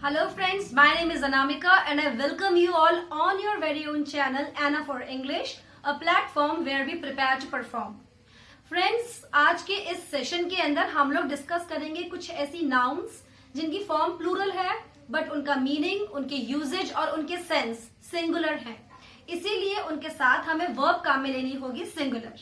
Hello friends, my name is Anamika and I welcome you all on your very own channel Anna for English, a platform where we prepare to perform. Friends, आज के इस session के अंदर हम लोग discuss करेंगे कुछ ऐसी नाउन्स जिनकी फॉर्म प्लूरल है बट उनका मीनिंग, उनके यूजेज और उनके सेंस सिंगुलर है। इसीलिए उनके साथ हमें वर्ब काम में लेनी होगी सिंगुलर,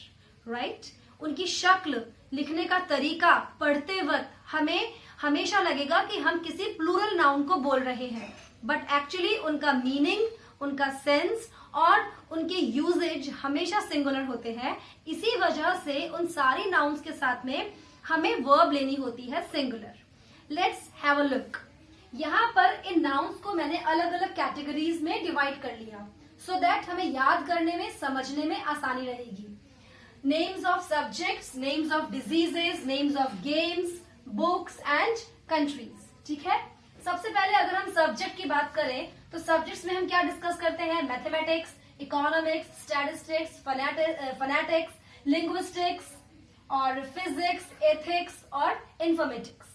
राइट? उनकी शक्ल, लिखने का तरीका पढ़ते वक्त हमें हमेशा लगेगा कि हम किसी प्लूरल नाउन को बोल रहे हैं, बट एक्चुअली उनका मीनिंग, उनका सेंस और उनके यूजेज हमेशा सिंगुलर होते हैं। इसी वजह से उन सारी नाउन्स के साथ में हमें वर्ब लेनी होती है singular. Let's have a look. यहाँ पर इन नाउन्स को मैंने अलग अलग कैटेगरीज में डिवाइड कर लिया सो दैट हमें याद करने में, समझने में आसानी रहेगी। Names of subjects, names of diseases, names of games, books and countries. ठीक है, सबसे पहले अगर हम सब्जेक्ट की बात करें तो सब्जेक्ट्स में हम क्या डिस्कस करते हैं? Mathematics, economics, statistics, phonetics, linguistics और फिजिक्स, एथिक्स और इन्फॉर्मेटिक्स।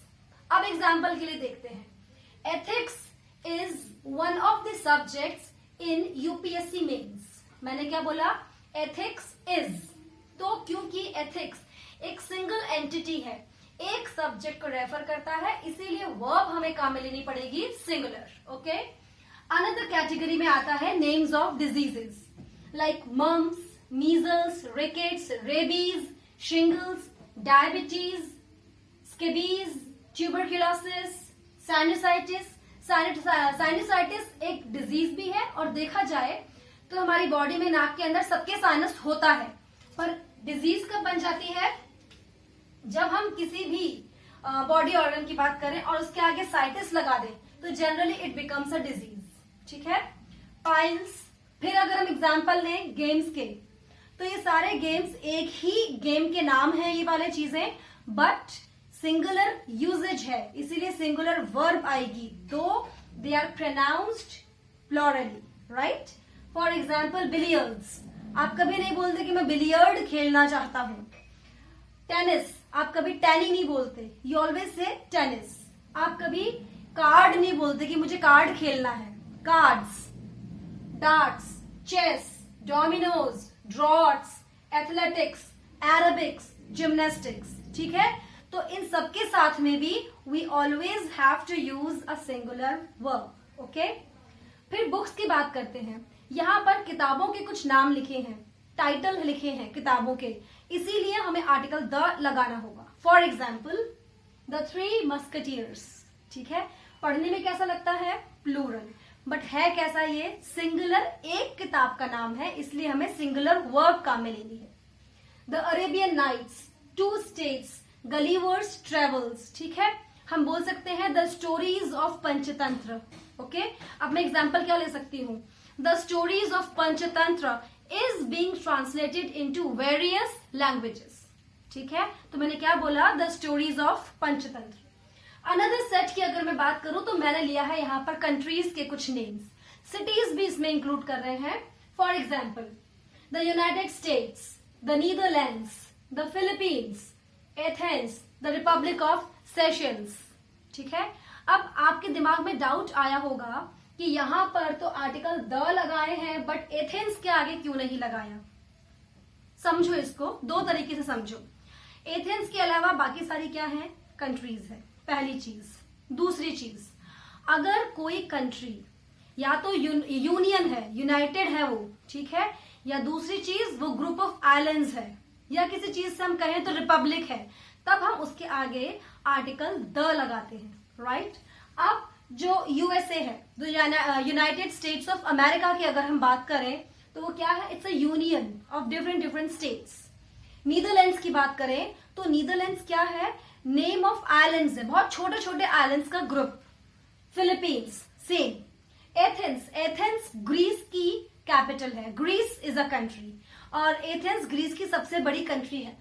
अब एग्जाम्पल के लिए देखते हैं। Ethics is one of the subjects in UPSC mains. मैंने क्या बोला? Ethics is. तो क्योंकि एथिक्स एक सिंगल एंटिटी है, एक सब्जेक्ट को रेफर करता है, इसीलिए वर्ब हमें काम में लेनी पड़ेगी सिंगुलर। ओके, अनदर कैटेगरी में आता है names of diseases like mumps, measles, rickets, rabies, shingles, diabetes, scabies, tuberculosis, sinusitis. Sinusitis एक डिजीज भी है और देखा जाए तो हमारी बॉडी में, नाक के अंदर सबके साइनस होता है, पर डिजीज कब बन जाती है? जब हम किसी भी बॉडी ऑर्गन की बात करें और उसके आगे साइटिस लगा दें तो generally it becomes a disease. ठीक है, पाइल्स। फिर अगर हम एग्जांपल लें गेम्स के, तो ये सारे गेम्स एक ही गेम के नाम है, ये वाले चीजें, बट सिंगुलर यूजेज है, इसीलिए सिंगुलर वर्ब आएगी, though they are pronounced plurally, right? For example billiards, आप कभी नहीं बोलते कि मैं बिलियर्ड खेलना चाहता हूं। टेनिस, आप कभी टेनी नहीं बोलते, यू ऑलवेज से टेनिस। आप कभी कार्ड नहीं बोलते कि मुझे कार्ड खेलना है, cards. Darts, chess, dominoes, draughts, athletics, aerobics, gymnastics. ठीक है, तो इन सबके साथ में भी we always have to use a singular verb. Okay, फिर बुक्स की बात करते हैं। यहाँ पर किताबों के कुछ नाम लिखे हैं, टाइटल लिखे हैं किताबों के, इसीलिए हमें आर्टिकल द लगाना होगा। For example the three musketeers. ठीक है, पढ़ने में कैसा लगता है? प्लूरल, बट है कैसा? ये सिंगुलर, एक किताब का नाम है, इसलिए हमें सिंगुलर वर्ब काम में लेनी है। The Arabian Nights, Two States, Gulliver's Travels. ठीक है, हम बोल सकते हैं the stories of Panchatantra. Okay, अब मैं एग्जाम्पल क्या ले सकती हूँ? The stories of Panchatantra is being translated into various languages. ठीक है, तो मैंने क्या बोला? The stories of Panchatantra. Another set की अगर मैं बात करूं तो मैंने लिया है यहाँ पर कंट्रीज के कुछ नेम्स, सिटीज भी इसमें इंक्लूड कर रहे हैं। For example the United states, the Netherlands, the Philippines, Athens, the Republic of Seychelles. ठीक है, अब आपके दिमाग में डाउट आया होगा कि यहाँ पर तो आर्टिकल द लगाए हैं बट एथेंस के आगे क्यों नहीं लगाया? समझो इसको, दो तरीके से समझो। एथेंस के अलावा बाकी सारी क्या है? कंट्रीज है, पहली चीज। दूसरी चीज, अगर कोई कंट्री या तो यूनियन है, यूनाइटेड है वो, ठीक है, या दूसरी चीज वो ग्रुप ऑफ आइलैंड्स है, या किसी चीज से हम कहें तो रिपब्लिक है, तब हम उसके आगे आर्टिकल द लगाते हैं, राइट? अब जो यूएसए है, जो यूनाइटेड स्टेट्स ऑफ अमेरिका की अगर हम बात करें तो वो क्या है? It's a union of different states. Netherlands की बात करें तो नीदरलैंड्स क्या है? नेम ऑफ आइलैंड्स है, बहुत छोटे छोटे आइलैंड्स का ग्रुप। Philippines same. एथेंस ग्रीस की कैपिटल है, ग्रीस इज अ कंट्री, और एथेंस ग्रीस की सबसे बड़ी कंट्री है,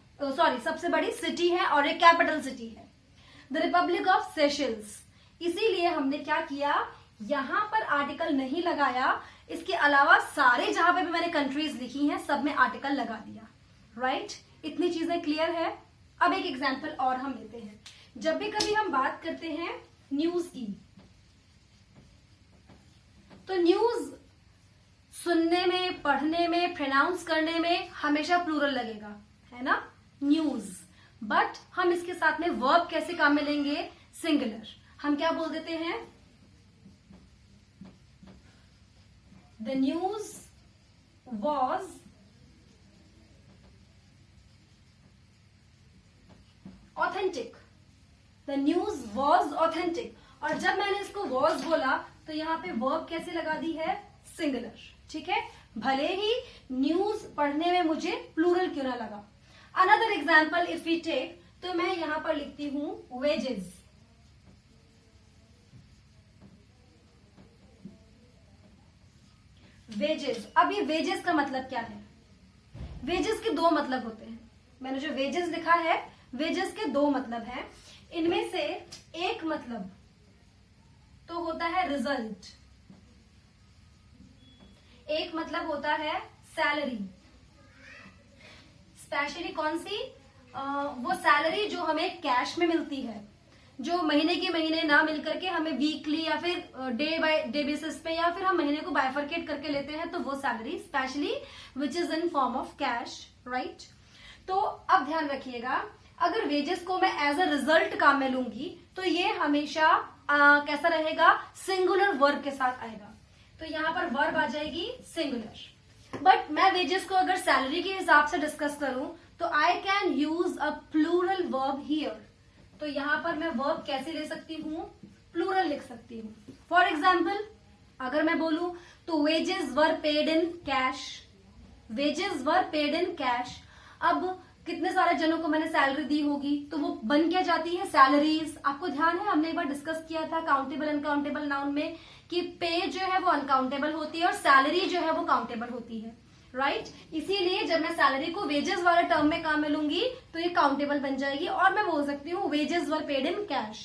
सबसे बड़ी सिटी है और एक कैपिटल सिटी है। द रिपब्लिक ऑफ सेशल्स, इसीलिए हमने क्या किया? यहां पर आर्टिकल नहीं लगाया, इसके अलावा सारे जहां पे भी मैंने कंट्रीज लिखी हैं सब में आर्टिकल लगा दिया, राइट? इतनी चीजें क्लियर है। अब एक एग्जांपल और हम लेते हैं। जब भी कभी हम बात करते हैं न्यूज की, तो न्यूज सुनने में, पढ़ने में, प्रोनाउंस करने में हमेशा प्लूरल लगेगा, है ना, न्यूज। बट हम इसके साथ में वर्ब कैसे काम में लेंगे, सिंगुलर। हम क्या बोल देते हैं, the news was authentic, the news was authentic. और जब मैंने इसको वॉज बोला तो यहां पे वर्ब कैसे लगा दी है, सिंगुलर, ठीक है, भले ही न्यूज पढ़ने में मुझे प्लूरल क्यों ना लगा। Another example if we take, तो मैं यहां पर लिखती हूं वेजेस। वेजेस, अब ये वेजेस का मतलब क्या है, वेजेस के दो मतलब होते हैं। मैंने जो वेजेस लिखा है, वेजेस के दो मतलब हैं। इनमें से एक मतलब तो होता है रिजल्ट, एक मतलब होता है सैलरी। स्पेशली कौन सी, वो सैलरी जो हमें कैश में मिलती है, जो महीने के महीने ना मिलकर के हमें वीकली या फिर डे बाय डे बेसिस पे या फिर हम महीने को बाइफरकेट करके लेते हैं, तो वो salary specially which is in form of cash, right. तो अब ध्यान रखिएगा, अगर वेजेस को मैं एज अ रिजल्ट काम में लूंगी तो ये हमेशा कैसा रहेगा, सिंगुलर वर्ब के साथ आएगा। तो यहां पर वर्ब आ जाएगी सिंगुलर। बट मैं वेजेस को अगर सैलरी के हिसाब से डिस्कस करूं तो I can use a plural verb here. तो यहां पर मैं वर्ब कैसे ले सकती हूं, प्लूरल लिख सकती हूं। फॉर एग्जाम्पल अगर मैं बोलूं तो wages were paid in cash, wages were paid in cash. अब कितने सारे जनों को मैंने सैलरी दी होगी, तो वो बन क्या जाती है, सैलरीज। आपको ध्यान है, हमने एक बार डिस्कस किया था काउंटेबल अनकाउंटेबल नाउन में कि पे जो है वो अनकाउंटेबल होती है और सैलरी जो है वो काउंटेबल होती है, राइट। इसीलिए जब मैं सैलरी को वेजेस वाले टर्म में काम में लूंगी तो ये काउंटेबल बन जाएगी और मैं बोल सकती हूँ wages were paid in cash.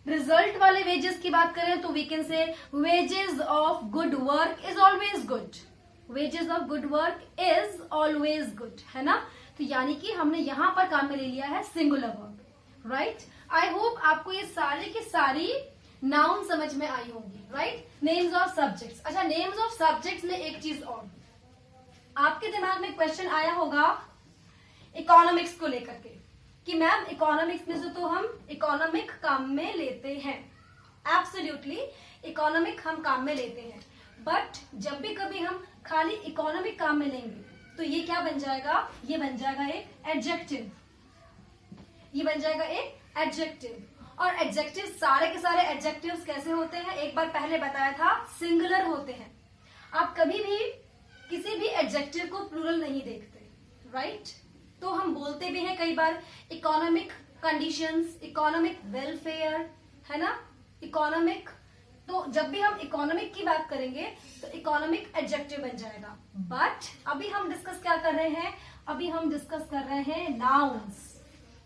Result वाले वेजेस की बात करें तो we can say wages of good work is always good, wages of good work is always good, है ना। तो यानी कि हमने यहां पर काम में ले लिया है singular verb, right. I hope आपको ये सारी की सारी नाउन समझ में आई होंगी, राइट। नेम्स ऑफ सब्जेक्ट्स, अच्छा नेम्स ऑफ सब्जेक्ट्स में एक चीज और, आपके दिमाग में क्वेश्चन आया होगा इकोनॉमिक्स को लेकर के कि मैम इकोनॉमिक्स में से तो हम इकोनॉमिक काम में लेते हैं। एब्सोल्युटली इकोनॉमिक हम काम में लेते हैं, बट जब भी कभी हम खाली इकोनॉमिक काम में लेंगे तो ये क्या बन जाएगा, ये बन जाएगा एक एडजेक्टिव, ये बन जाएगा एक एडजेक्टिव। और एडजेक्टिव सारे के सारे एडजेक्टिव्स कैसे होते हैं, एक बार पहले बताया था, सिंगुलर होते हैं। आप कभी भी किसी भी एडजेक्टिव को प्लूरल नहीं देखते, राइट। तो हम बोलते भी हैं कई बार इकोनॉमिक कंडीशंस, इकोनॉमिक वेलफेयर, है ना, इकोनॉमिक। तो जब भी हम इकोनॉमिक की बात करेंगे तो इकोनॉमिक एडजेक्टिव बन जाएगा। बट अभी हम डिस्कस क्या कर रहे हैं, अभी हम डिस्कस कर रहे हैं नाउन्स।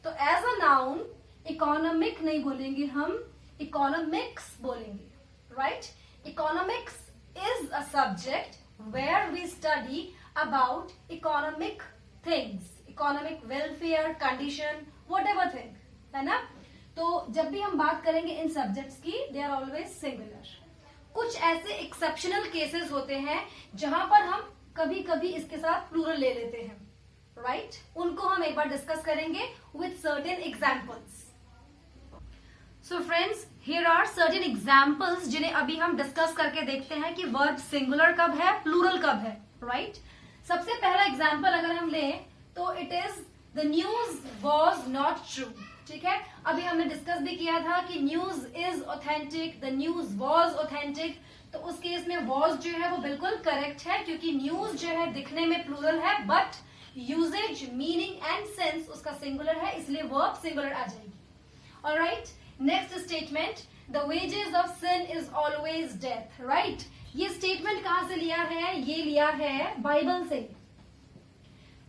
तो एज अ नाउन इकोनॉमिक नहीं बोलेंगे, हम इकोनॉमिक्स बोलेंगे, right. Economics is a subject where we study about economic things, economic welfare, condition, whatever thing, है ना। तो जब भी हम बात करेंगे इन सब्जेक्ट्स की, दे आर ऑलवेज सिंगुलर। कुछ ऐसे एक्सेप्शनल केसेस होते हैं जहां पर हम कभी कभी इसके साथ प्लूरल ले लेते हैं, राइट। उनको हम एक बार डिस्कस करेंगे with certain examples. So friends, here are certain examples जिन्हें अभी हम डिस्कस करके देखते हैं कि वर्ब सिंगुलर कब है, प्लूरल कब है, राइट। सबसे पहला एग्जाम्पल अगर हम लें तो it is the news was not true, ठीक है। अभी हमने डिस्कस भी किया था कि news is authentic, the news was authentic. तो उस केस में वॉज जो है वो बिल्कुल करेक्ट है, क्योंकि न्यूज जो है दिखने में प्लूरल है but usages, meaning and sense उसका सिंगुलर है, इसलिए वर्ब सिंगुलर आ जाएगी। Alright, next statement, the wages of sin is always death, right. ये स्टेटमेंट कहां से लिया है, ये लिया है बाइबल से।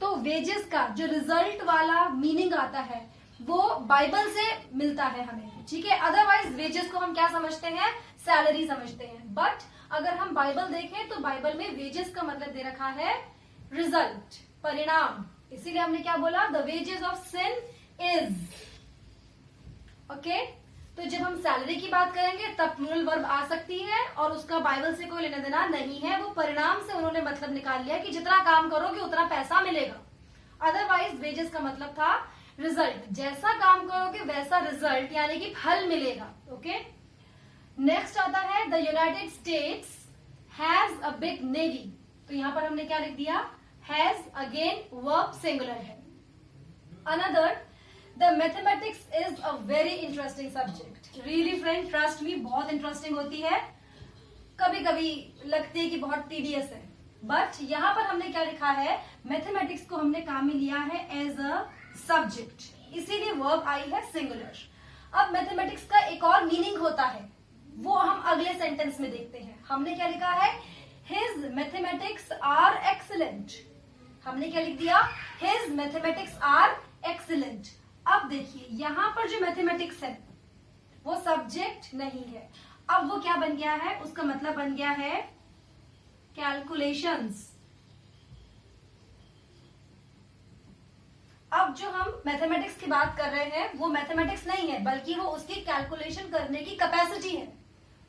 तो वेजेस का जो रिजल्ट वाला मीनिंग आता है वो बाइबल से मिलता है हमें, ठीक है। अदरवाइज वेजेस को हम क्या समझते हैं, सैलरी समझते हैं। बट अगर हम बाइबल देखें तो बाइबल में वेजेस का मतलब दे रखा है रिजल्ट, परिणाम। इसीलिए हमने क्या बोला, the wages of sin is, okay. तो जब हम सैलरी की बात करेंगे तब प्लूरल वर्ब आ सकती है और उसका बाइबल से कोई लेना देना नहीं है। वो परिणाम से उन्होंने मतलब निकाल लिया कि जितना काम करोगे उतना पैसा मिलेगा। अदरवाइज वेजेस का मतलब था रिजल्ट, जैसा काम करोगे वैसा रिजल्ट यानी कि फल मिलेगा। ओके, नेक्स्ट आता है the United states has a big navy. तो यहां पर हमने क्या लिख दिया, हैज, अगेन वर्ब सिंगुलर है। Another, the mathematics is a very interesting subject. Really friend, trust me, बहुत इंटरेस्टिंग होती है। कभी कभी लगती है कि बहुत टीडियस है, बट यहां पर हमने क्या लिखा है, मैथमेटिक्स को हमने काम में लिया है एज अ सब्जेक्ट, इसीलिए वर्ब आई है सिंगुलर। अब मैथमेटिक्स का एक और मीनिंग होता है, वो हम अगले सेंटेंस में देखते हैं। हमने क्या लिखा है, हिज मैथमेटिक्स आर एक्सीलेंट। हमने क्या लिख दिया, हिज मैथमेटिक्स आर एक्सीलेंट। अब देखिए यहां पर जो मैथमेटिक्स है वो सब्जेक्ट नहीं है, अब वो क्या बन गया है, उसका मतलब बन गया है कैलकुलेशंस। अब जो हम मैथमेटिक्स की बात कर रहे हैं वो मैथमेटिक्स नहीं है, बल्कि वो उसकी कैलकुलेशन करने की कैपेसिटी है।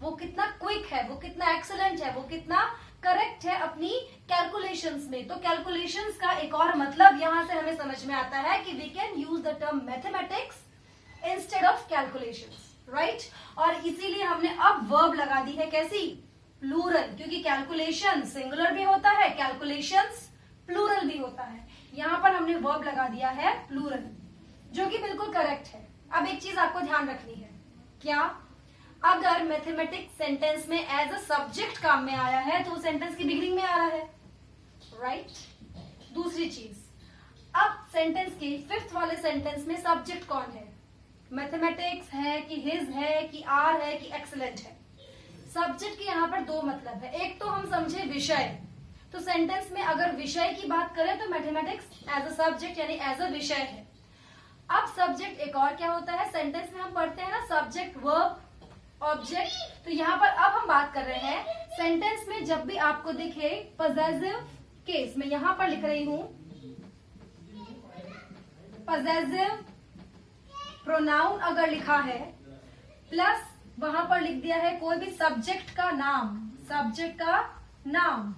वो कितना क्विक है, वो कितना एक्सीलेंट है, वो कितना करेक्ट है अपनी कैलकुलेशंस में। तो कैलकुलेशंस का एक और मतलब यहां से हमें समझ में आता है कि we can use the term mathematics instead of calculations, right. और इसीलिए हमने अब वर्ब लगा दी है, कैसी, प्लूरल, क्योंकि कैलकुलेशन सिंगुलर भी होता है, कैलकुलेशंस प्लूरल भी होता है। यहां पर हमने वर्ब लगा दिया है प्लूरल, जो कि बिल्कुल करेक्ट है। अब एक चीज आपको ध्यान रखनी है, क्या, अगर मैथमेटिक्स सेंटेंस में एज अ सब्जेक्ट काम में आया है तो वो सेंटेंस की बिगिनिंग में आ रहा है, राइट। दूसरी चीज, अब सेंटेंस के फिफ्थ वाले सेंटेंस में सब्जेक्ट कौन है, मैथमेटिक्स है कि हिज है कि आर है कि एक्सीलेंट है। सब्जेक्ट के यहाँ पर दो मतलब है, एक तो हम समझे विषय, तो सेंटेंस में अगर विषय की बात करें तो मैथमेटिक्स एज अ सब्जेक्ट यानी एज अ विषय है। अब सब्जेक्ट एक और क्या होता है, सेंटेंस में हम पढ़ते हैं ना सब्जेक्ट वर्ब ऑब्जेक्ट, तो यहाँ पर अब हम बात कर रहे हैं सेंटेंस में जब भी आपको दिखे पजेसिव केस, मैं यहाँ पर लिख रही हूं पजेसिव प्रोनाउन अगर लिखा है प्लस वहां पर लिख दिया है कोई भी सब्जेक्ट का नाम, सब्जेक्ट का नाम,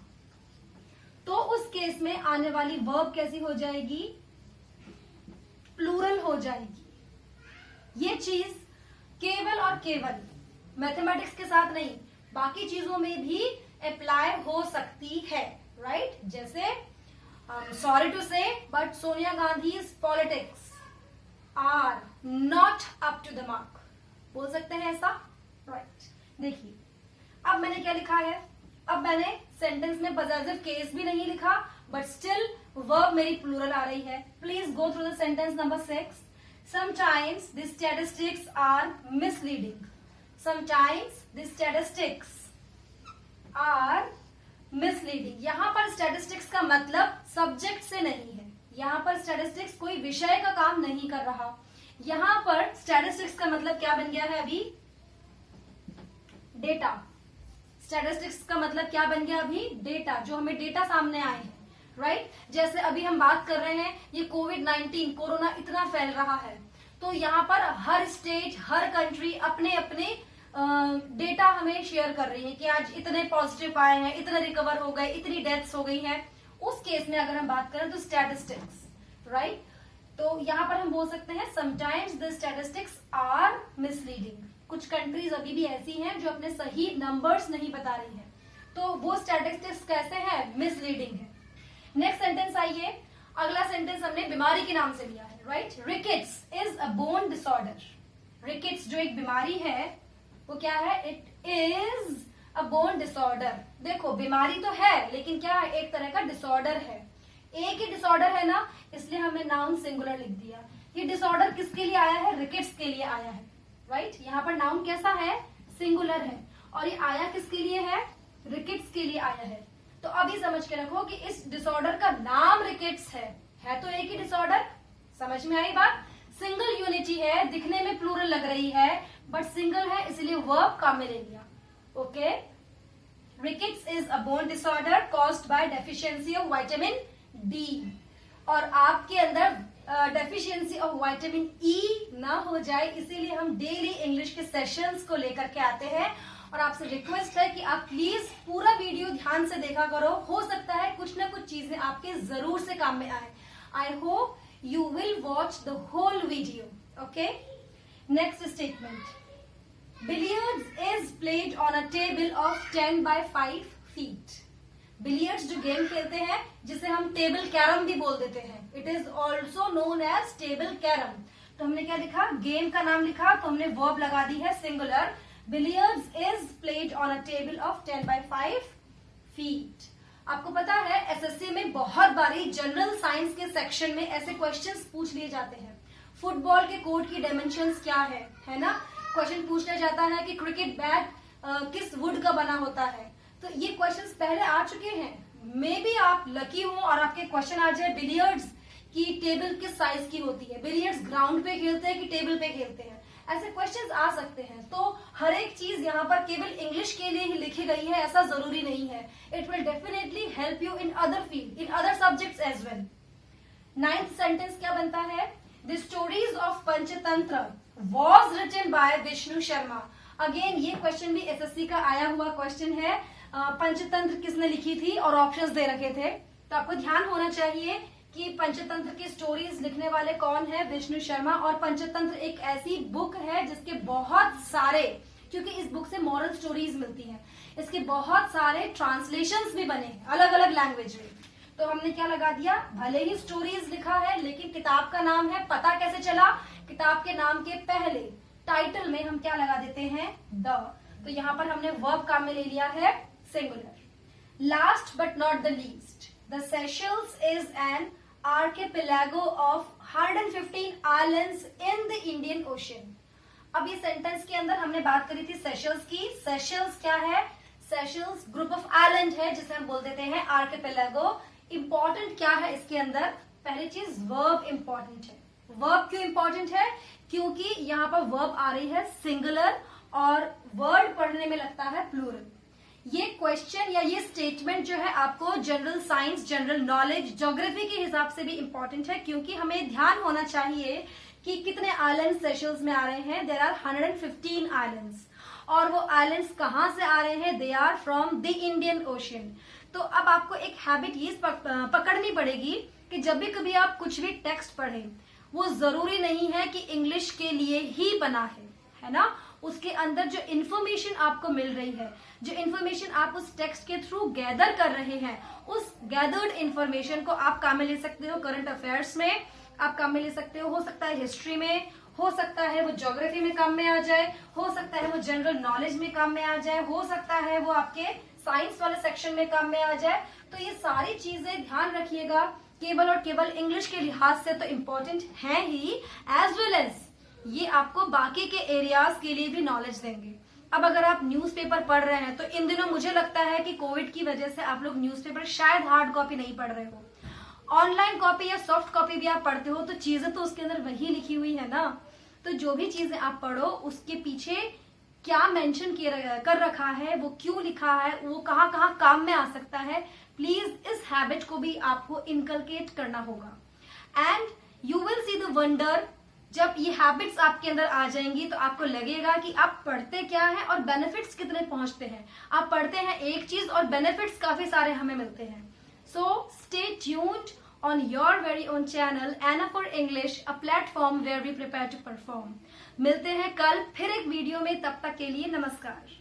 तो उस केस में आने वाली वर्ब कैसी हो जाएगी, प्लूरल हो जाएगी। ये चीज केवल और केवल मैथमेटिक्स के साथ नहीं, बाकी चीजों में भी अप्लाई हो सकती है, राइट। जैसे sorry to say but Sonia Gandhi's politics are not up to the mark, बोल सकते हैं ऐसा, राइट। देखिए अब मैंने क्या लिखा है, अब मैंने सेंटेंस में पजेसिव केस भी नहीं लिखा, बट स्टिल वर्ब मेरी प्लूरल आ रही है। Please go through the sentence number 6। Sometimes the statistics are misleading. Sometimes the statistics are misleading. यहां पर स्टैटिस्टिक्स का मतलब सब्जेक्ट से नहीं है, यहां पर स्टैटिस्टिक्स कोई विषय का काम नहीं कर रहा। यहां पर स्टैटिस्टिक्स का मतलब क्या बन गया है, अभी डेटा। स्टैटिस्टिक्स का मतलब क्या बन गया, अभी डेटा, जो हमें डेटा सामने आए हैं, राइट। जैसे अभी हम बात कर रहे हैं ये कोविड-19 कोरोना इतना फैल रहा है, तो यहाँ पर हर स्टेट हर कंट्री अपने अपने डेटा हमें शेयर कर रही है कि आज इतने पॉजिटिव आए हैं, इतने रिकवर हो गए, इतनी डेथ्स हो गई हैं। उस केस में अगर हम बात करें तो स्टैटिस्टिक्स, राइट। तो यहाँ पर हम बोल सकते हैं sometimes the statistics are misleading. कुछ कंट्रीज अभी भी ऐसी हैं जो अपने सही नंबर्स नहीं बता रही हैं, तो वो स्टैटिस्टिक्स कैसे हैं, मिसलीडिंग है। नेक्स्ट सेंटेंस आइए, अगला सेंटेंस हमने बीमारी के नाम से लिया है, right. Rickets is a bone disorder. Rickets जो एक बीमारी है वो क्या है, it is a bone disorder. देखो बीमारी तो है लेकिन क्या है, एक तरह का डिसऑर्डर है, एक ही डिसऑर्डर है ना, इसलिए हमने नाउन सिंगुलर लिख दिया। ये डिसऑर्डर किसके लिए आया है, रिकेट्स के लिए आया है, राइट। यहाँ पर नाउन कैसा है, सिंगुलर है, और ये आया किसके लिए है, रिकेट्स के लिए आया है। तो अभी समझ के रखो कि इस डिसऑर्डर का नाम रिकेट्स है तो एक ही डिसऑर्डर। समझ में आई बात, सिंगल यूनिटी है, दिखने में प्लूरल लग रही है बट सिंगल है, इसलिए वर्ब काम में ले लिया, okay. Rickets is a bone disorder caused by deficiency of vitamin D. और आपके अंदर डेफिशिएंसी ऑफ विटामिन ई ना हो जाए, इसीलिए हम डेली इंग्लिश के सेशंस को लेकर के आते हैं। और आपसे रिक्वेस्ट है कि आप प्लीज पूरा वीडियो ध्यान से देखा करो, हो सकता है कुछ ना कुछ चीजें आपके जरूर से काम में आए। I hope you will watch the whole video. Okay, next statement, billiards is played on a table of 10 by 5 feet। Billiards जो गेम खेलते हैं, जिसे हम टेबल कैरम भी बोल देते हैं, it is also known as table carrom. तो हमने क्या लिखा, गेम का नाम लिखा, तो हमने वर्ब लगा दी है singular. Billiards is played on a table of 10 by 5 feet। आपको पता है एसएससी में बहुत बारी जनरल साइंस के सेक्शन में ऐसे क्वेश्चंस पूछ लिए जाते हैं। फुटबॉल के कोर्ट की डायमेंशंस क्या है ना। क्वेश्चन पूछा जाता है कि क्रिकेट बैट किस वुड का बना होता है। तो ये क्वेश्चंस पहले आ चुके हैं। मे बी आप लकी हो और आपके क्वेश्चन आ जाए बिलियर्ड्स की टेबल किस साइज की होती है, बिलियर्ड्स ग्राउंड पे खेलते हैं कि टेबल पे खेलते हैं, ऐसे क्वेश्चंस आ सकते हैं। तो हर एक चीज यहाँ पर केवल इंग्लिश के लिए ही लिखी गई है ऐसा जरूरी नहीं है। It will definitely help you in other field, in other subjects as well. 9th sentence क्या बनता है, the stories of Panchatantra was written by Vishnu Sharma. Again ये क्वेश्चन भी एसएससी का आया हुआ क्वेश्चन है। पंचतंत्र किसने लिखी थी और ऑप्शंस दे रखे थे। तो आपको ध्यान होना चाहिए कि पंचतंत्र की स्टोरीज लिखने वाले कौन है, विष्णु शर्मा। और पंचतंत्र एक ऐसी बुक है जिसके बहुत सारे, क्योंकि इस बुक से मॉरल स्टोरीज मिलती हैं, इसके बहुत सारे ट्रांसलेशंस भी बने हैं अलग अलग लैंग्वेज में। तो हमने क्या लगा दिया, भले ही स्टोरीज लिखा है लेकिन किताब का नाम है। पता कैसे चला, किताब के नाम के पहले टाइटल में हम क्या लगा देते हैं, द। तो यहाँ पर हमने वर्ब काम में ले लिया है singular. Last but not the least, the Seychelles is an archipelago of 115 islands in the Indian ocean. अब ये सेंटेंस के अंदर हमने बात करी थी सेशल्स की। सेशल्स क्या है, सेशल्स ग्रुप ऑफ आइलैंड है जिसे हम बोल देते हैं आर्किपेलागो। इंपॉर्टेंट क्या है इसके अंदर, पहली चीज वर्ब इंपॉर्टेंट है। वर्ब क्यों इंपॉर्टेंट है, क्योंकि यहाँ पर वर्ब आ रही है सिंगुलर और वर्ड पढ़ने में लगता है प्लूरल। ये क्वेश्चन या ये स्टेटमेंट जो है आपको general science, general knowledge, geography के हिसाब से भी इंपॉर्टेंट है, क्योंकि हमें ध्यान होना चाहिए कि कितने आइलैंड सेशल्स में आ रहे हैं। There are 115 islands. और वो आइलैंड्स कहाँ से आ रहे हैं, they are from the Indian Ocean. तो अब आपको एक हैबिट ये पकड़नी पड़ेगी कि जब भी कभी आप कुछ भी टेक्स्ट पढ़ें, वो जरूरी नहीं है कि इंग्लिश के लिए ही बना है ना। उसके अंदर जो इन्फॉर्मेशन आपको मिल रही है, जो इन्फॉर्मेशन आप उस टेक्स्ट के थ्रू गैदर कर रहे हैं, उस गैदर्ड इन्फॉर्मेशन को आप काम में ले सकते हो करंट अफेयर्स में, आप काम में ले सकते हो सकता है हिस्ट्री में, हो सकता है वो ज्योग्राफी में काम में आ जाए, हो सकता है वो जनरल नॉलेज में काम में आ जाए, हो सकता है वो आपके साइंस वाले सेक्शन में काम में आ जाए। तो ये सारी चीजें ध्यान रखिएगा, केवल और केवल इंग्लिश के लिहाज से तो इम्पोर्टेंट है ही, एज वेल एज ये आपको बाकी के एरियाज के लिए भी नॉलेज देंगे। अब अगर आप न्यूज़पेपर पढ़ रहे हैं तो इन दिनों मुझे लगता है कि कोविड की वजह से आप लोग न्यूज़पेपर शायद हार्ड कॉपी नहीं पढ़ रहे हो, ऑनलाइन कॉपी या सॉफ्ट कॉपी भी आप पढ़ते हो, तो चीजें तो उसके अंदर वही लिखी हुई है ना। तो जो भी चीजें आप पढ़ो उसके पीछे क्या मेंशन कर रखा है, वो क्यों लिखा है, वो कहाँ कहाँ काम में आ सकता है, प्लीज इस हैबिट को भी आपको इनकलकेट करना होगा। And you will see the wonder, जब ये हैबिट्स आपके अंदर आ जाएंगी तो आपको लगेगा कि आप पढ़ते क्या है और बेनिफिट्स कितने पहुंचते हैं। आप पढ़ते हैं एक चीज और बेनिफिट्स काफी सारे हमें मिलते हैं। So stay tuned on your very own channel Anna for English, a platform where we prepare to perform। मिलते हैं कल फिर एक वीडियो में, तब तक के लिए नमस्कार।